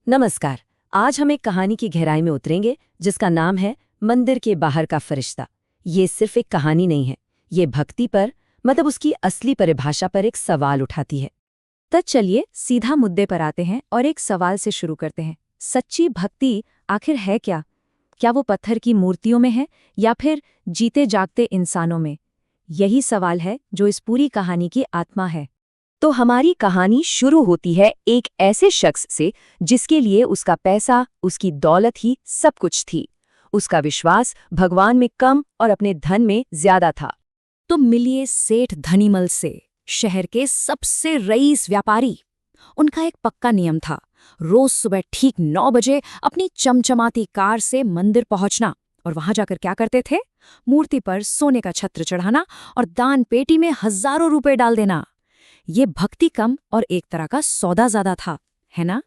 नमस्कार। आज हम एक कहानी की गहराई में उतरेंगे जिसका नाम है मंदिर के बाहर का फरिश्ता। ये सिर्फ एक कहानी नहीं है, ये भक्ति पर मतलब उसकी असली परिभाषा पर एक सवाल उठाती है। तो चलिए सीधा मुद्दे पर आते हैं और एक सवाल से शुरू करते हैं। सच्ची भक्ति आखिर है क्या? क्या वो पत्थर की मूर्तियों में है या फिर जीते जागते इंसानों में? यही सवाल है जो इस पूरी कहानी की आत्मा है। तो हमारी कहानी शुरू होती है एक ऐसे शख्स से जिसके लिए उसका पैसा, उसकी दौलत ही सब कुछ थी। उसका विश्वास भगवान में कम और अपने धन में ज्यादा था। तो मिलिए सेठ धनीमल से, शहर के सबसे रईस व्यापारी। उनका एक पक्का नियम था, रोज सुबह ठीक 9 बजे अपनी चमचमाती कार से मंदिर पहुंचना और वहां जाकर क्या करते थे? मूर्ति पर सोने का छत्र चढ़ाना और दान पेटी में हजारों रुपए डाल देना। ये भक्ति कम और एक तरह का सौदा ज्यादा था, है ना?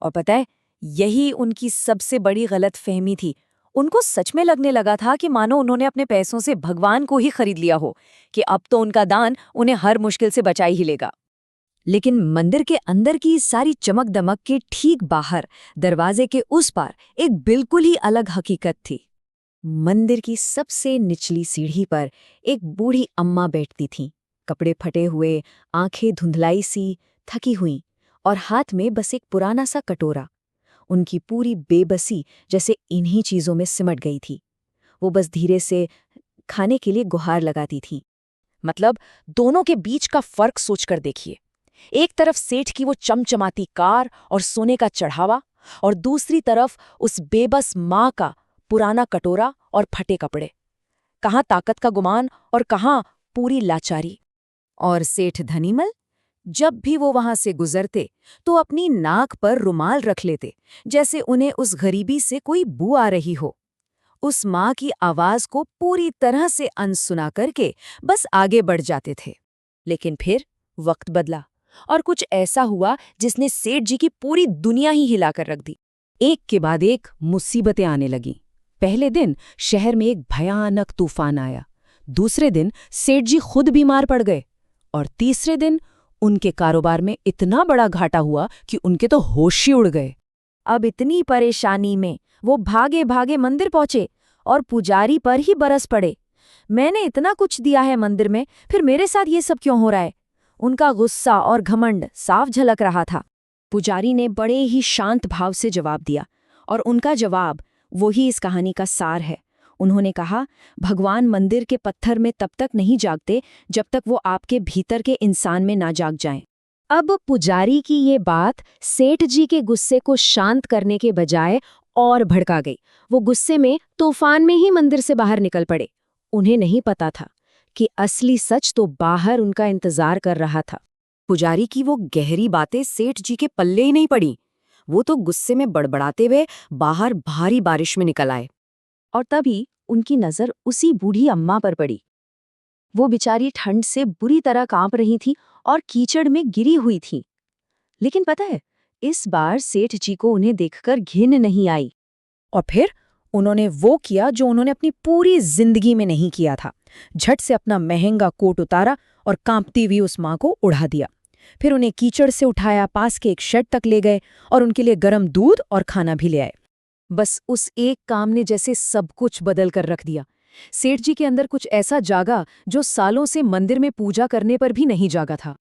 और पता है, यही उनकी सबसे बड़ी गलतफहमी थी। उनको सच में लगने लगा था कि मानो उन्होंने अपने पैसों से भगवान को ही खरीद लिया हो, कि अब तो उनका दान उन्हें हर मुश्किल से बचा ही लेगा। लेकिन मंदिर के अंदर की सारी चमक दमक के ठीक बाहर, दरवाजे के उस पार एक बिल्कुल ही अलग हकीकत थी। मंदिर की सबसे निचली सीढ़ी पर एक बूढ़ी अम्मा बैठती थीं, कपड़े फटे हुए, आंखें धुंधलाई सी, थकी हुई, और हाथ में बस एक पुराना सा कटोरा। उनकी पूरी बेबसी जैसे इन्हीं चीजों में सिमट गई थी। वो बस धीरे से खाने के लिए गुहार लगाती थी। मतलब दोनों के बीच का फर्क सोचकर देखिए। एक तरफ सेठ की वो चमचमाती कार और सोने का चढ़ावा, और दूसरी तरफ उस बेबस माँ का पुराना कटोरा और फटे कपड़े। कहाँ ताकत का गुमान और कहाँ पूरी लाचारी। और सेठ धनीमल, जब भी वो वहां से गुजरते तो अपनी नाक पर रुमाल रख लेते, जैसे उन्हें उस गरीबी से कोई बू आ रही हो। उस माँ की आवाज को पूरी तरह से अनसुना करके बस आगे बढ़ जाते थे। लेकिन फिर वक्त बदला और कुछ ऐसा हुआ जिसने सेठ जी की पूरी दुनिया ही हिलाकर रख दी। एक के बाद एक मुसीबतें आने लगीं। पहले दिन शहर में एक भयानक तूफान आया, दूसरे दिन सेठ जी खुद बीमार पड़ गए, और तीसरे दिन उनके कारोबार में इतना बड़ा घाटा हुआ कि उनके तो होश ही उड़ गए। अब इतनी परेशानी में वो भागे भागे मंदिर पहुंचे और पुजारी पर ही बरस पड़े। मैंने इतना कुछ दिया है मंदिर में, फिर मेरे साथ ये सब क्यों हो रहा है? उनका गुस्सा और घमंड साफ झलक रहा था। पुजारी ने बड़े ही शांत भाव से जवाब दिया, और उनका जवाब वही इस कहानी का सार है। उन्होंने कहा, भगवान मंदिर के पत्थर में तब तक नहीं जागते जब तक वो आपके भीतर के इंसान में ना जाग जाएं। अब पुजारी की ये बात सेठ जी के गुस्से को शांत करने के बजाय और भड़का गई। वो गुस्से में तूफान में ही मंदिर से बाहर निकल पड़े। उन्हें नहीं पता था कि असली सच तो बाहर उनका इंतजार कर रहा था। पुजारी की वो गहरी बातें सेठ जी के पल्ले ही नहीं पड़ी। वो तो गुस्से में बड़बड़ाते हुए बाहर भारी बारिश में निकल आए। और तभी उनकी नजर उसी बूढ़ी अम्मा पर पड़ी। वो बेचारी ठंड से बुरी तरह कांप रही थी और कीचड़ में गिरी हुई थी। लेकिन पता है, इस बार सेठ जी को उन्हें देखकर घिन नहीं आई। और फिर उन्होंने वो किया जो उन्होंने अपनी पूरी जिंदगी में नहीं किया था। झट से अपना महंगा कोट उतारा और कांपती हुई उस माँ को उड़ा दिया। फिर उन्हें कीचड़ से उठाया, पास के एक शेड तक ले गए और उनके लिए गर्म दूध और खाना भी ले आए। बस उस एक काम ने जैसे सब कुछ बदल कर रख दिया। सेठ जी के अंदर कुछ ऐसा जागा जो सालों से मंदिर में पूजा करने पर भी नहीं जागा था।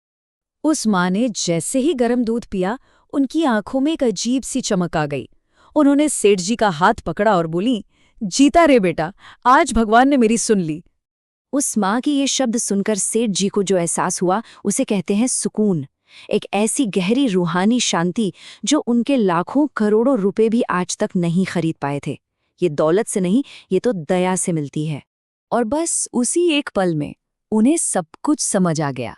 उस माँ ने जैसे ही गर्म दूध पिया, उनकी आंखों में एक अजीब सी चमक आ गई। उन्होंने सेठ जी का हाथ पकड़ा और बोली, जीता रे बेटा, आज भगवान ने मेरी सुन ली। उस माँ की ये शब्द सुनकर सेठ जी को जो एहसास हुआ उसे कहते हैं सुकून। एक ऐसी गहरी रूहानी शांति जो उनके लाखों करोड़ों रुपए भी आज तक नहीं खरीद पाए थे। ये दौलत से नहीं, ये तो दया से मिलती है। और बस उसी एक पल में उन्हें सब कुछ समझ आ गया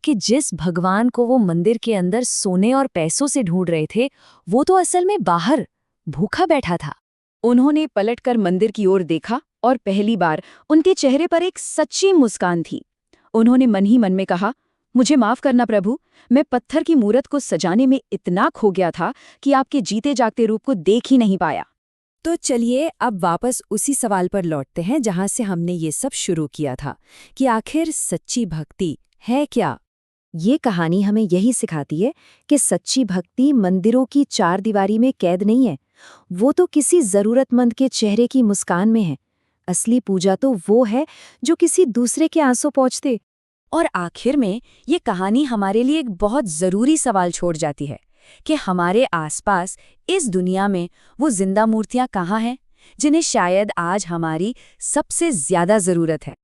कि जिस भगवान को वो मंदिर के अंदर सोने और पैसों से ढूंढ रहे थे, वो तो असल में बाहर भूखा बैठा था। उन्होंने पलटकर मंदिर की ओर देखा और पहली बार उनके चेहरे पर एक सच्ची मुस्कान थी। उन्होंने मन ही मन में कहा, मुझे माफ करना प्रभु, मैं पत्थर की मूर्त को सजाने में इतना खो गया था कि आपके जीते जागते रूप को देख ही नहीं पाया। तो चलिए अब वापस उसी सवाल पर लौटते हैं जहां से हमने ये सब शुरू किया था, कि आखिर सच्ची भक्ति है क्या? ये कहानी हमें यही सिखाती है कि सच्ची भक्ति मंदिरों की चार दीवारी में कैद नहीं है, वो तो किसी जरूरतमंद के चेहरे की मुस्कान में है। असली पूजा तो वो है जो किसी दूसरे के आंसू पहुंचते। और आखिर में ये कहानी हमारे लिए एक बहुत जरूरी सवाल छोड़ जाती है कि हमारे आसपास इस दुनिया में वो जिंदा मूर्तियां कहाँ हैं जिन्हें शायद आज हमारी सबसे ज्यादा जरूरत है।